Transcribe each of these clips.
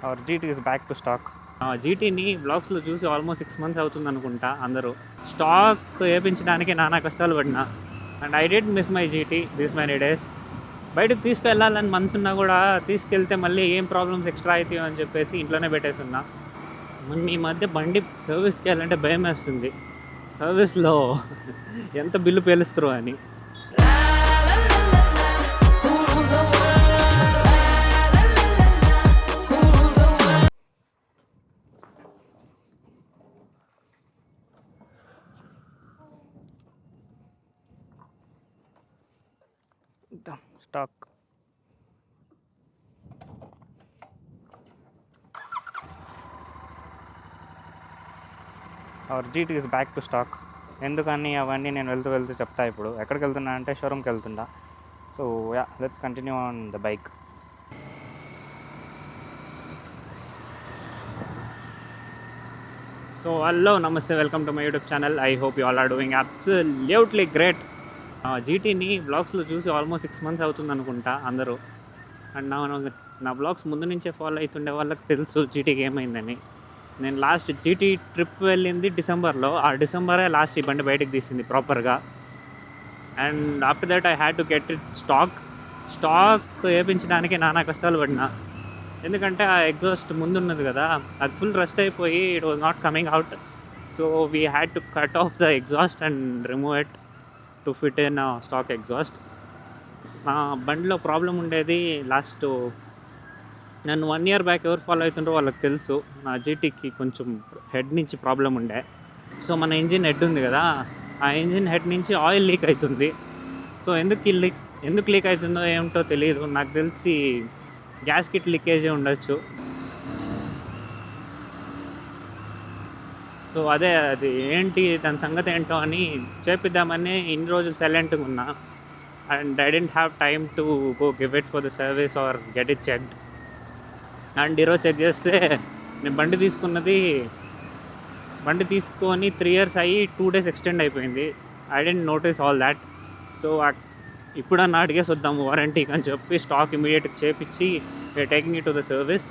Hour GT is back to stock. జీటీని బ్లాగ్స్లో చూసి ఆల్మోస్ట్ 6 months అవుతుంది అనుకుంటా. అందరూ స్టాక్ వేయించడానికి నానా కష్టాలు పడినా, and I did miss my GT this many days. బయటకు తీసుకెళ్ళాలని మనసున్నా కూడా తీసుకెళ్తే మళ్ళీ ఏం ప్రాబ్లమ్స్ ఎక్స్ట్రా అవుతాయో అని చెప్పేసి ఇంట్లోనే పెట్టేస్తున్నా. ఈ మధ్య బండి సర్వీస్కి వెళ్ళాలంటే భయం వేస్తుంది, సర్వీస్లో ఎంత బిల్లు పేలుస్తారు అని. Stock our GT is back to stock. ఎందుకని అవన్నీ నేను వెళ్తూ చెప్తా. ఇప్పుడు ఎక్కడికి వెళ్తున్నా అంటే షోరూమ్కి వెళ్తుండా. So yeah, let's continue on the bike. So hello, నమస్తే, welcome to my YouTube channel. I hope you all are doing absolutely great. జీటీని బ్లాగ్స్లో చూసి ఆల్మోస్ట్ 6 months అవుతుంది అనుకుంటా అందరూ. అండ్ నా బ్లాగ్స్ ముందు నుంచే ఫాలో అవుతుండే వాళ్ళకి తెలుసు జీటీకి ఏమైందని. నేను లాస్ట్ జీటీ ట్రిప్ వెళ్ళింది డిసెంబర్లో. ఆ డిసెంబరే లాస్ట్ ఈ బండి బయటకు తీసింది ప్రాపర్గా. And after that I had to get it stock వేయించడానికి నానా కష్టాలు పడినా. ఎందుకంటే ఆ ఎగ్జాస్ట్ ముందున్నది కదా, అది ఫుల్ రస్ట్ అయిపోయి it was not coming out. So we had to cut off the exhaust and remove it to fit in stock exhaust. నా బండిలో ప్రాబ్లం ఉండేది లాస్ట్, నన్ను 1 year బ్యాక్ ఎవరు ఫాలో అవుతుంటారో వాళ్ళకి తెలుసు, నా జీటీకి కొంచెం హెడ్ నుంచి ప్రాబ్లం ఉండే. సో మన ఇంజిన్ హెడ్ ఉంది కదా, ఆ ఇంజిన్ హెడ్ నుంచి ఆయిల్ లీక్ అవుతుంది. సో ఎందుకు లీక్ అవుతుందో ఏమిటో తెలియదు. నాకు తెలిసి గ్యాస్ కిట్ లీకేజీ ఉండొచ్చు. సో అది ఏంటి దాని సంగతి ఏంటో అని చేపిద్దామని ఇన్ని రోజులు సైలెంట్గా ఉన్నా. And I didn't have time to go give it for the service or get it checked. And ఈరోజు చెక్ చేస్తే నేను బండి తీసుకొని 3 years అయ్యి 2 days ఎక్స్టెండ్ అయిపోయింది. I didn't notice all that. So ఇప్పుడన్నా అడిగేసి వద్దాము వారంటీకి అని చెప్పి స్టాక్ ఇమీడియట్గా చేపించి taking it to the service.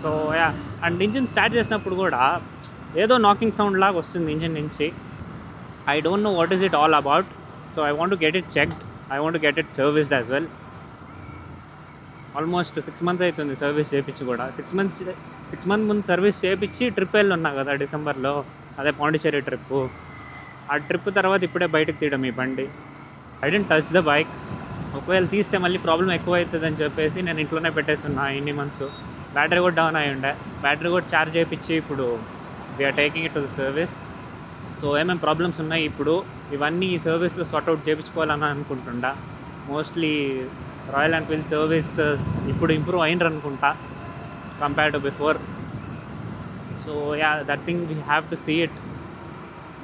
So yeah, and engine start చేసినప్పుడు కూడా ఏదో నాకింగ్ సౌండ్ లాగా వస్తుంది ఇంజిన్ నుంచి. I don't know what is it all about. So I want to get it checked, I want to get it serviced as well. Almost 6 months అవుతుంది service చేయించి కూడా. 6 months ముందు సర్వీస్ చేయించి trip వెళ్ళి ఉన్నా కదా డిసెంబర్లో, అదే పాండిచేరి ట్రిప్పు. ఆ ట్రిప్ తర్వాత ఇప్పుడే బయటకు తీయడం ఈ బండి. I didn't touch the bike. ఒకవేళ తీస్తే మళ్ళీ ప్రాబ్లం ఎక్కువ అవుతుందని చెప్పేసి నేను ఇంట్లోనే పెట్టేస్తున్నా ఇన్ని మంత్స్. బ్యాటరీ కూడా డౌన్ అయి ఉండే, బ్యాటరీ కూడా ఛార్జ్ చేయించి ఇప్పుడు we're taking it to the service. So ఏమేమి ప్రాబ్లమ్స్ ఉన్నాయి ఇప్పుడు ఇవన్నీ ఈ సర్వీస్లో సార్ట్అవుట్ చేయించుకోవాలని అనుకుంటుండా. మోస్ట్లీ రాయల్ ఎన్ఫీల్డ్ సర్వీసెస్ ఇప్పుడు ఇంప్రూవ్ అయినరు అనుకుంటా compare to before. So yeah, that thing we have to see it.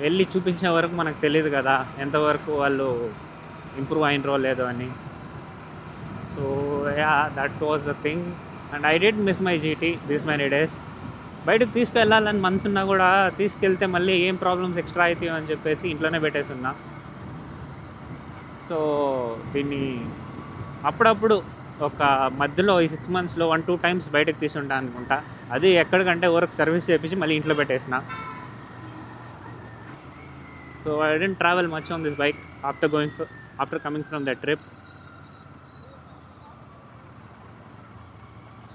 వెళ్ళి చూపించే వరకు మనకు తెలియదు కదా ఎంతవరకు వాళ్ళు ఇంప్రూవ్ అయినరో లేదో అని. So yeah, that was the thing. And I did miss my GT this many days. బయటకు తీసుకెళ్ళాలని మనసున్నా కూడా తీసుకెళ్తే మళ్ళీ ఏం ప్రాబ్లమ్స్ ఎక్స్ట్రా అవుతాయో అని చెప్పేసి ఇంట్లోనే పెట్టేస్తున్నా. సో దీన్ని అప్పుడప్పుడు ఒక మధ్యలో ఈ 6 monthsలో 1-2 times బయటకు తీసుంటా అనుకుంటా. అది ఎక్కడికంటే ఊరికి సర్వీస్ చేయించి మళ్ళీ ఇంట్లో పెట్టేసిన. So I didn't travel much on this bike after coming from that trip.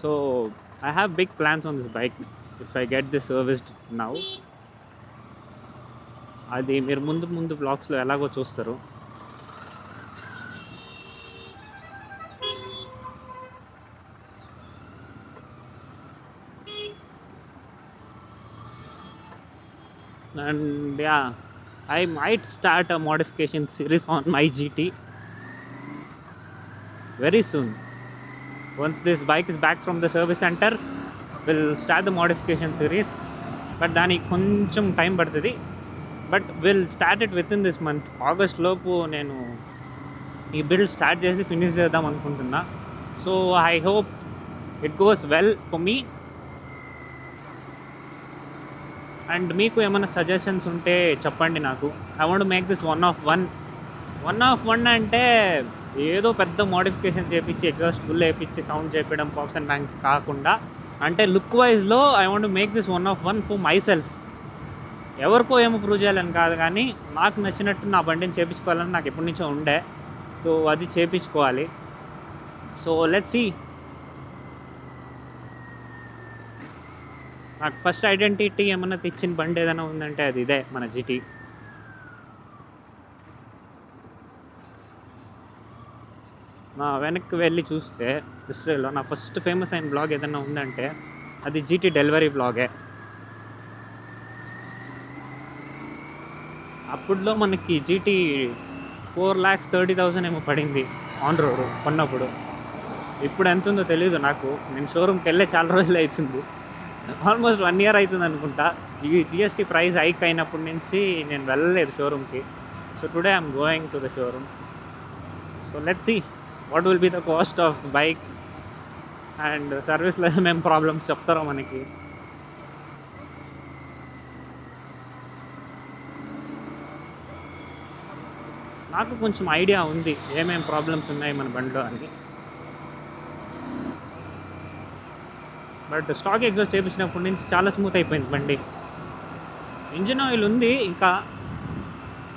So I have big plans on this bike if I get this serviced now. అది మీరు ముందు బ్లాగ్స్లో ఎలాగో చూస్తారు. And yeah, I might start a modification series on my GT very soon. Once this bike is back from the service center, we'll start the modification series. But దానికి కొంచెం time పడుతుంది. But will start it with in this month. August లోపు నేను ఈ build start చేసి finish చేద్దాం అనుకుంటున్నా. So I hope it goes well for me. And మీకు ఏమైనా సజెషన్స్ ఉంటే చెప్పండి నాకు. I want make this one of one అంటే ఏదో పెద్ద మోడిఫికేషన్ చేపించి ఎగ్జాస్ట్ ఫుల్ వేయించి సౌండ్ చేపించడం పాప్స్ అండ్ బ్యాంగ్స్ కాకుండా, అంటే లుక్ వైజ్లో I want to make this one for my self. ఎవరికో ఏమో ప్రూవ్ చేయాలని కాదు, కానీ నాకు నచ్చినట్టు నా బండిని చేయించుకోవాలని నాకు ఎప్పటి నుంచో ఉండే. సో అది చేయించుకోవాలి. So let's see. నాకు ఫస్ట్ ఐడెంటిటీ ఏమన్నా తెచ్చిన బండి ఏదైనా ఉందంటే అది ఇదే, మన జీటీ. నా వెనక్కి వెళ్ళి చూస్తే హిస్టరీలో నా ఫస్ట్ ఫేమస్ అయిన బ్లాగ్ ఏదైనా ఉందంటే అది జీటీ డెలివరీ బ్లాగే. అప్పుడులో మనకి జీటీ 4,30,000 ఏమో పడింది ఆన్ రోడ్ కొన్నప్పుడు. ఇప్పుడు ఎంత ఉందో తెలీదు నాకు. నేను షోరూమ్కి వెళ్ళే చాలా రోజులు అవుతుంది, ఆల్మోస్ట్ 1 year అవుతుంది అనుకుంటా. ఈ జిఎస్టీ ప్రైస్ హైక్ అయినప్పటి నుంచి నేను వెళ్ళలేదు షోరూమ్కి. So today I'm going to the showroom. So let's see what will be the cost of bike and సర్వీస్లో ఏమేమి ప్రాబ్లమ్స్ చెప్తారో మనకి. నాకు కొంచెం ఐడియా ఉంది ఏమేమి ప్రాబ్లమ్స్ ఉన్నాయి మన బండిలో అని. బట్ స్టాక్ ఎగ్జాస్ట్ చేయించినప్పటి నుంచి చాలా స్మూత్ అయిపోయింది బండి. ఇంజిన్ ఆయిల్ ఉంది ఇంకా,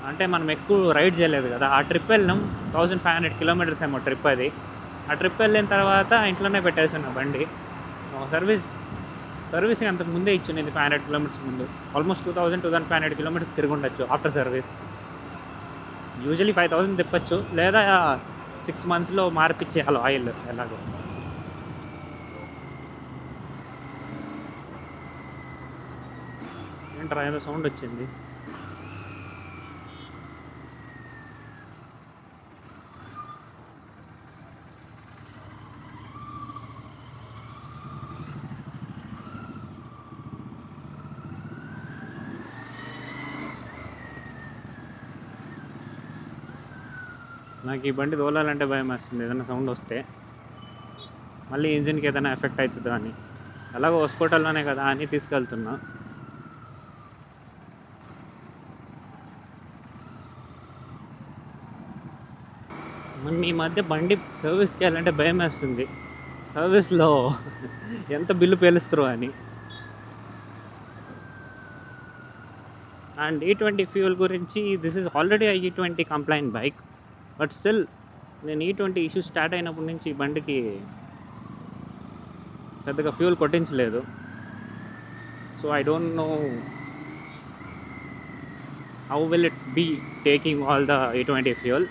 అంటే మనం ఎక్కువ రైడ్ చేయలేదు కదా. ఆ ట్రిప్ వెళ్ళినాం, 1500 kilometers ఏమో ట్రిప్ అది. ఆ ట్రిప్ వెళ్ళిన తర్వాత ఇంట్లోనే పెట్టేసాను బండి. సర్వీసింగ్ అంతకు ముందే ఇచ్చింది 500 kilometers ముందు. ఆల్మోస్ట్ 2,500 kilometers తిరిగి ఉండొచ్చు ఆఫ్టర్ సర్వీస్. యూజువలీ 5,000 తిప్పచ్చు, లేదా 6 monthsలో మార్పిచ్చేయాలి ఆయిల్ ఎలాగో. ఏంట్రా ఏదో సౌండ్ వచ్చింది. నాకు ఈ బండి తోలాలంటే భయం వేస్తుంది, ఏదైనా సౌండ్ వస్తే మళ్ళీ ఇంజిన్కి ఏదైనా ఎఫెక్ట్ అవుతుందో అని. అలాగో హాస్పిటల్లోనే కదా అని తీసుకెళ్తున్నా. మన ఈ మధ్య బండి సర్వీస్కి వెళ్ళాలంటే భయం వేస్తుంది, సర్వీస్లో ఎంత బిల్లు పేలుస్తారు అని. అండ్ E20 ఫ్యూయల్ గురించి, this is already E20 complaint bike, but still నేను E20 ఇష్యూస్ స్టార్ట్ అయినప్పటి నుంచి ఈ బండికి పెద్దగా ఫ్యూల్ కొట్టించలేదు. So I don't know how will it be taking all the E20 fuel.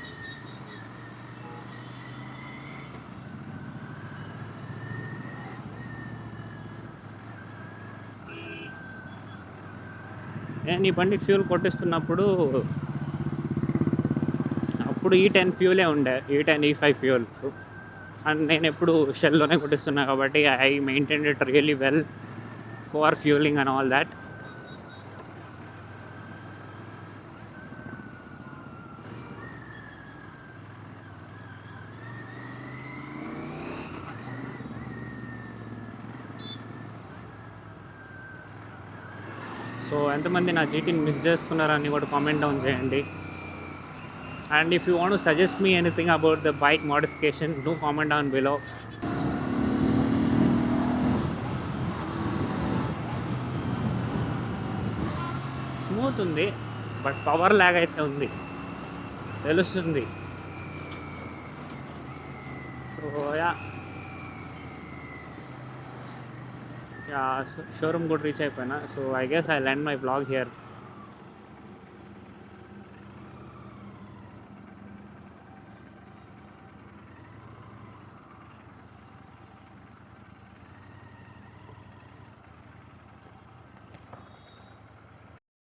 నేను ఈ బండికి ఫ్యూల్ కొట్టిస్తున్నప్పుడు అప్పుడు E10 ఫ్యూలే ఉండే, E10 E5 ఫ్యూల్స్. అండ్ నేను ఎప్పుడు షెల్లోనే కొట్టిస్తున్నా కాబట్టి I maintain it really well for fuelling and all that. So ఎంతమంది నా జీటీని మిస్ చేస్తున్నారని కూడా కామెంట్ డౌన్ చేయండి. And if you want to suggest me anything about the bike modification, do comment down below. Smooth ఉంది, but power lag అయితే ఉంది, తెలుస్తుంది. So showroom కూడా రీచ్ అయిపోయినా. So I guess I land my blog here.